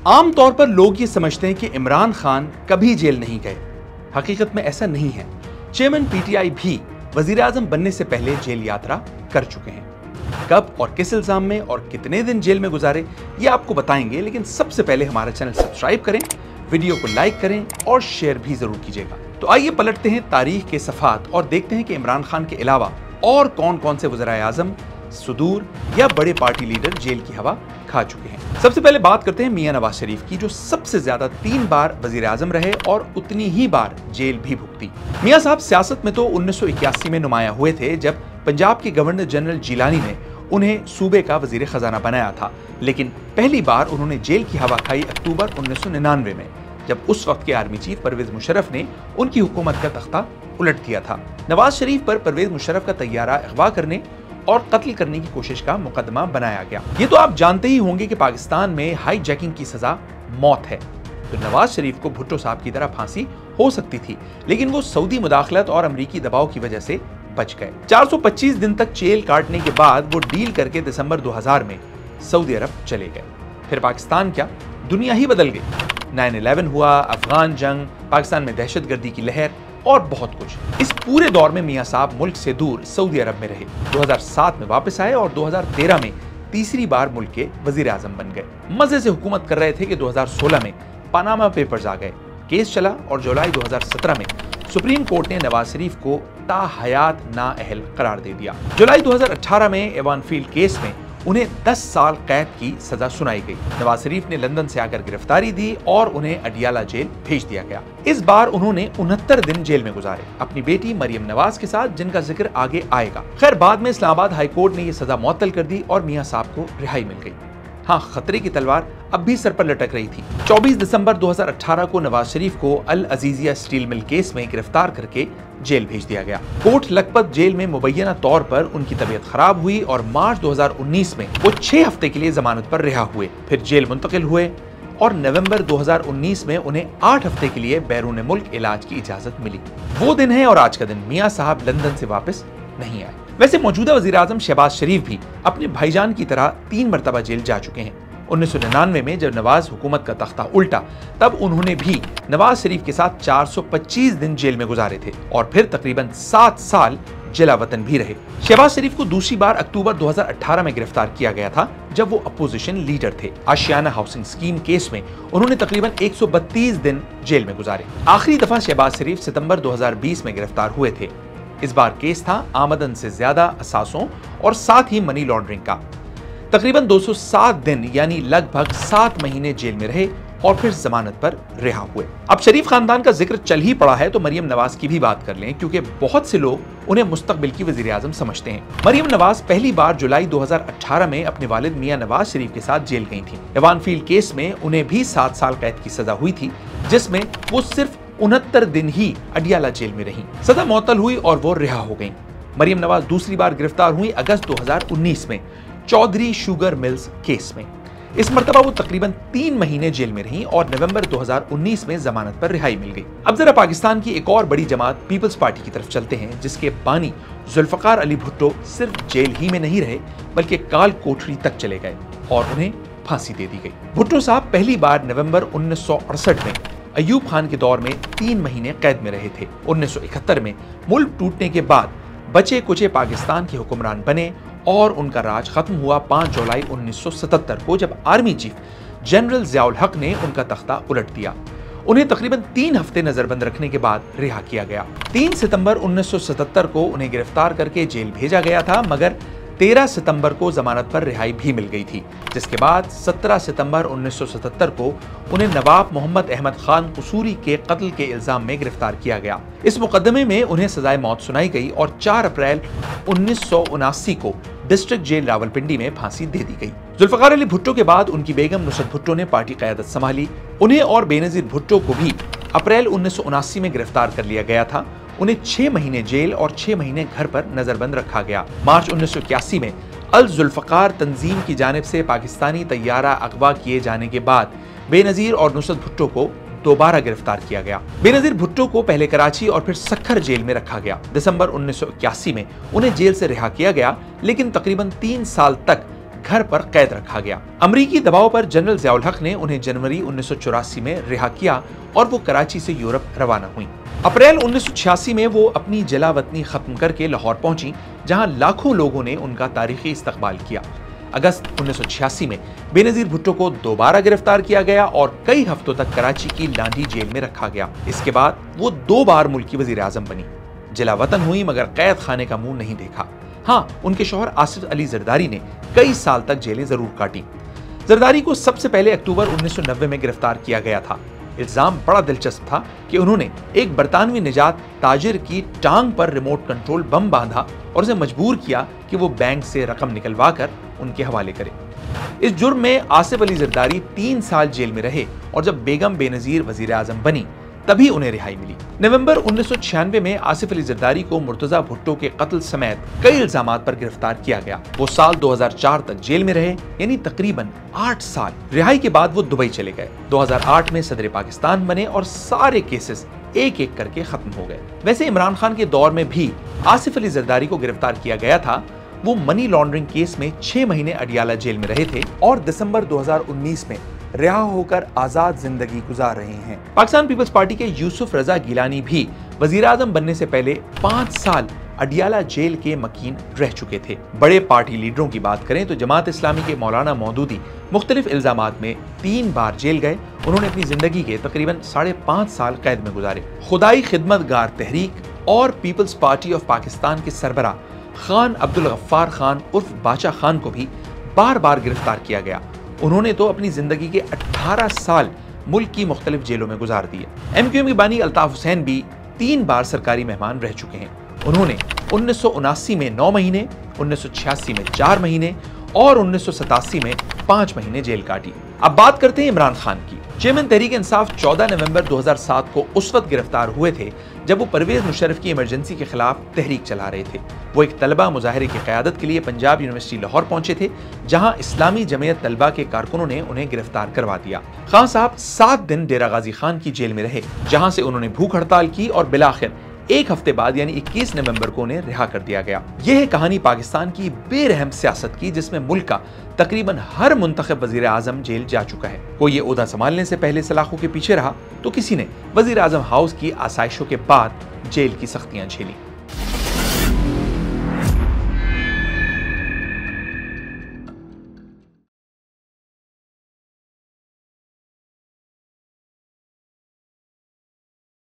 आमतौर पर लोग ये समझते हैं कि इमरान खान कभी जेल नहीं गए। हकीकत में ऐसा नहीं है। चेयरमैन पीटीआई भी वजीर आजम बनने से पहले जेल यात्रा कर चुके हैं। कब और किस इल्जाम में और कितने दिन जेल में गुजारे ये आपको बताएंगे, लेकिन सबसे पहले हमारा चैनल सब्सक्राइब करें, वीडियो को लाइक करें और शेयर भी जरूर कीजिएगा। तो आइए पलटते हैं तारीख के सफात और देखते हैं कि इमरान खान के अलावा और कौन कौन से वज़ीर आज़म, सुदूर या बड़े पार्टी लीडर जेल की हवा खा चुके हैं। सबसे पहले बात करते हैं मियां नवाज शरीफ की, जो सबसे ज्यादा 3 बार वजीर आजम रहे और उतनी ही बार जेल भी भुगती। मियां साहब सियासत में तो 1981 में नुमाया हुए थे, जब पंजाब के गवर्नर जनरल जिलानी ने उन्हें सूबे का वजीर खजाना बनाया था, लेकिन पहली बार उन्होंने जेल की हवा खाई अक्टूबर 1999 में, जब उस वक्त के आर्मी चीफ परवेज मुशर्रफ ने उनकी हुकूमत का तख्ता उलट दिया था। नवाज शरीफ पर परवेज मुशर्रफ का तैयारा अगवा करने और कत्ल करने की कोशिश का मुकदमा बनाया गया। ये तो आप जानते ही होंगे कि पाकिस्तान में हाईजैकिंग की सजा मौत है, तो नवाज शरीफ को भुट्टो साहब की तरह फांसी हो सकती थी, लेकिन वो सऊदी मुदाखलत और अमरीकी दबाव की वजह से बच गए। 425 दिन तक जेल काटने के बाद वो डील करके दिसंबर 2000 में सऊदी अरब चले गए। फिर पाकिस्तान क्या, दुनिया ही बदल गई। 9/11 हुआ, अफगान जंग, पाकिस्तान में दहशतगर्दी की लहर और बहुत कुछ। इस पूरे दौर में मियां साहब मुल्क से दूर सऊदी अरब में रहे। 2007 में वापस आए और 2013 में तीसरी बार मुल्क के वजीर आजम बन गए। मजे से हुकूमत कर रहे थे कि 2016 में पनामा पेपर्स आ गए, केस चला और जुलाई 2017 में सुप्रीम कोर्ट ने नवाज शरीफ को ताहयात नाअहल करार दे दिया। जुलाई 2018 में एवान फील्ड केस में उन्हें 10 साल कैद की सजा सुनाई गई। नवाज शरीफ ने लंदन से आकर गिरफ्तारी दी और उन्हें अडियाला जेल भेज दिया गया। इस बार उन्होंने 69 दिन जेल में गुजारे, अपनी बेटी मरियम नवाज के साथ, जिनका जिक्र आगे आएगा। खैर, बाद में इस्लामाबाद हाई कोर्ट ने यह सजा मुअत्तल कर दी और मियां साहब को रिहाई मिल गई। हाँ, खतरे की तलवार अब भी सर पर लटक रही थी। 24 दिसंबर 2018 को नवाज शरीफ को अल अजीजिया स्टील मिल केस में गिरफ्तार करके जेल भेज दिया गया। कोट लखपत जेल में मुबैना तौर पर उनकी तबीयत खराब हुई और मार्च 2019 में वो 6 हफ्ते के लिए जमानत पर रिहा हुए, फिर जेल मुंतकिल हुए और नवंबर 2019 में उन्हें 8 हफ्ते के लिए बैरून मुल्क इलाज की इजाजत मिली। वो दिन है और आज का दिन मियां साहब लंदन से वापस नहीं आए। वैसे मौजूदा वजीर आजम शहबाज शरीफ भी अपने भाईजान की तरह 3 मरतबा जेल जा चुके हैं। 1999 में जब नवाज हुकूमत का तख्ता उल्टा, तब उन्होंने भी नवाज शरीफ के साथ 425 दिन जेल में गुजारे थे और फिर तकरीबन 7 साल जलावतन भी रहे। शहबाज शरीफ को दूसरी बार अक्टूबर 2018 में गिरफ्तार किया गया था, जब वो अपोजिशन लीडर थे। आशियाना हाउसिंग स्कीम केस में उन्होंने तकरीबन 132 दिन जेल में गुजारे। आखिरी दफा शहबाज शरीफ सितंबर 2020 में गिरफ्तार हुए थे। इस बार केस था आमदन से ज्यादा असासों और साथ ही मनी लॉन्ड्रिंग का। तकरीबन 207 दिन यानी लगभग 7 महीने जेल में रहे और फिर जमानत पर रिहा हुए। अब शरीफ खानदान का जिक्र चल ही पड़ा है तो मरियम नवाज की भी बात कर लें, क्योंकि बहुत से लोग उन्हें मुस्तकबिल की वजीर आजम समझते हैं। मरियम नवाज पहली बार जुलाई 2018 में अपने वालिद मियां नवाज शरीफ के साथ जेल गई थी। एवान फील्ड केस में उन्हें भी 7 साल कैद की सजा हुई थी, जिसमें वो सिर्फ 69 दिन ही अडियाला जेल में रहीं। सजा मुअत्तल हुई और वो रिहा हो गईं। मरियम नवाज दूसरी बार गिरफ्तार हुई अगस्त 2019 में चौधरी शुगर मिल्स केस में। इस मर्तबा वो तकरीबन 3 महीने जेल में रहीं और नवंबर 2019 में जमानत पर रिहाई मिल गई। अब जरा पाकिस्तान की एक और बड़ी जमात पीपल्स पार्टी की तरफ चलते हैं, जिसके बानी जुल्फकार अली भुट्टो सिर्फ जेल ही में नहीं रहे, बल्कि काल कोठरी तक चले गए और उन्हें फांसी दे दी गई। भुट्टो साहब पहली बार नवंबर 1968 में अयूब खान के दौर में 3 महीने कैद में रहे थे। 1971 में मुल्क टूटने के बाद बचे कुचे पाकिस्तान के हुक्मरान बने और उनका राज खत्म हुआ 5 जुलाई 1977 को, जब आर्मी चीफ जनरल जियाउल हक ने उनका तख्ता उलट दिया। उन्हें तकरीबन 3 हफ्ते नजरबंद रखने के बाद रिहा किया गया। 3 सितंबर 1977 को उन्हें गिरफ्तार करके जेल भेजा गया था, मगर 13 सितंबर को जमानत पर रिहाई भी मिल गई थी, जिसके बाद 17 सितंबर 1977 को उन्हें नवाब मोहम्मद अहमद खान कसूरी के कत्ल के इल्जाम में गिरफ्तार किया गया। इस मुकदमे में उन्हें सजाए मौत सुनाई गई और 4 अप्रैल 1979 को डिस्ट्रिक्ट जेल रावलपिंडी में फांसी दे दी गई। जुल्फकार अली भुट्टो के बाद उनकी बेगम नुसरत भुट्टो ने पार्टी क़यादत संभाली। उन्हें और बेनजीर भुट्टो को भी अप्रैल 1979 में गिरफ्तार कर लिया गया था। उन्हें 6 महीने जेल और 6 महीने घर पर नजरबंद रखा गया। मार्च 1981 में अल जुल्फकार तंजीम की जानिब से पाकिस्तानी तैयारा अगवा किए जाने के बाद बेनजीर और नुसरत भुट्टो को दोबारा गिरफ्तार किया गया। बेनजीर भुट्टो को पहले कराची और फिर सक्खर जेल में रखा गया। दिसंबर 1981 में उन्हें जेल से रिहा किया गया, लेकिन तकरीबन 3 साल तक घर पर कैद रखा गया। अमरीकी दबाव पर जनरल ज़िया उल हक ने उन्हें जनवरी 1984 में रिहा किया और वो कराची से यूरोप रवाना हुई। अप्रैल 1986 में वो अपनी जलावतनी खत्म करके लाहौर पहुंची, जहां लाखों लोगों ने उनका तारीखी इस्तकबाल किया। अगस्त 1986 में बेनजीर भुट्टो को दोबारा गिरफ्तार किया गया और कई हफ्तों तक कराची की लांडी जेल में रखा गया। इसके बाद वो 2 बार मुल्क की वजीर आजम बनी। जलावतन हुई मगर कैद खाने का मुंह नहीं देखा। हाँ, उनके शौहर आसिफ अली जरदारी ने कई साल तक जेलें जरूर काटी। जरदारी को सबसे पहले अक्टूबर 1990 में गिरफ्तार किया गया था। इल्जाम बड़ा दिलचस्प था कि उन्होंने एक बरतानवी निजात ताजिर की टांग पर रिमोट कंट्रोल बम बांधा और उसे मजबूर किया कि वो बैंक से रकम निकलवा कर उनके हवाले करे। इस जुर्म में आसिफ अली जरदारी 3 साल जेल में रहे और जब बेगम बेनजीर वजीर आजम बनी तभी उन्हें रिहाई मिली। नवंबर 1996 में आसिफ अली जरदारी को मुर्तजा भुट्टो के कत्ल समेत कई इल्जामात पर गिरफ्तार किया गया। वो साल 2004 तक जेल में रहे, यानी तकरीबन 8 साल। रिहाई के बाद वो दुबई चले गए। 2008 में सदर पाकिस्तान बने और सारे केसेस एक एक करके खत्म हो गए। वैसे इमरान खान के दौर में भी आसिफ अली जरदारी को गिरफ्तार किया गया था। वो मनी लॉन्ड्रिंग केस में 6 महीने अडियाला जेल में रहे थे और दिसंबर 2019 में रिहा होकर आजाद जिंदगी गुजार रहे हैं। पाकिस्तान पीपल्स पार्टी के यूसुफ रजा गिलानी भी वजीर आजम बनने से पहले 5 साल अडियाला जेल के मकीन रह चुके थे। बड़े पार्टी लीडरों की बात करें तो जमात इस्लामी के मौलाना मौदूदी मुख्तलिफ इल्जामात में 3 बार जेल गए। उन्होंने अपनी जिंदगी के तकरीबन 5.5 साल कैद में गुजारे। खुदाई खिदमतगार तहरीक और पीपल्स पार्टी ऑफ पाकिस्तान के सरबरा खान अब्दुल गफ्फार खान उर्फ बादशाह खान को भी बार बार गिरफ्तार किया गया। उन्होंने तो अपनी जिंदगी के 18 साल मुल्क की मुख्तलिफ जेलों में गुजार दिए। MQM की बानी अल्ताफ हुसैन भी 3 बार सरकारी मेहमान रह चुके हैं। उन्होंने 1979 में 9 महीने, 1986 में 4 महीने और 1987 में 5 महीने जेल काटी। अब बात करते हैं इमरान खान की। चेयरमैन तहरीक इंसाफ 14 नवंबर 2007 को उस वक्त गिरफ्तार हुए थे जब वो परवेज मुशर्रफ की इमरजेंसी के खिलाफ तहरीक चला रहे थे। वो एक तलबा मुजाहरे की क़यादत के लिए पंजाब यूनिवर्सिटी लाहौर पहुंचे थे, जहां इस्लामी जमीयत तलबा के कारकुनों ने उन्हें गिरफ्तार करवा दिया। खान साहब 7 दिन डेरा गाजी खान की जेल में रहे, जहां से उन्होंने भूख हड़ताल की और बिलाखिर 1 हफ्ते बाद यानी 21 नवंबर को उन्हें रिहा कर दिया गया। यह है कहानी पाकिस्तान की बेरहम सियासत की, जिसमें मुल्क का तकरीबन हर मुंतखब वजीर आजम जेल जा चुका है। कोई ये ओहदा संभालने से पहले सलाखों के पीछे रहा तो किसी ने वजीर आजम हाउस की आसाइशों के बाद जेल की सख्तियां झेली।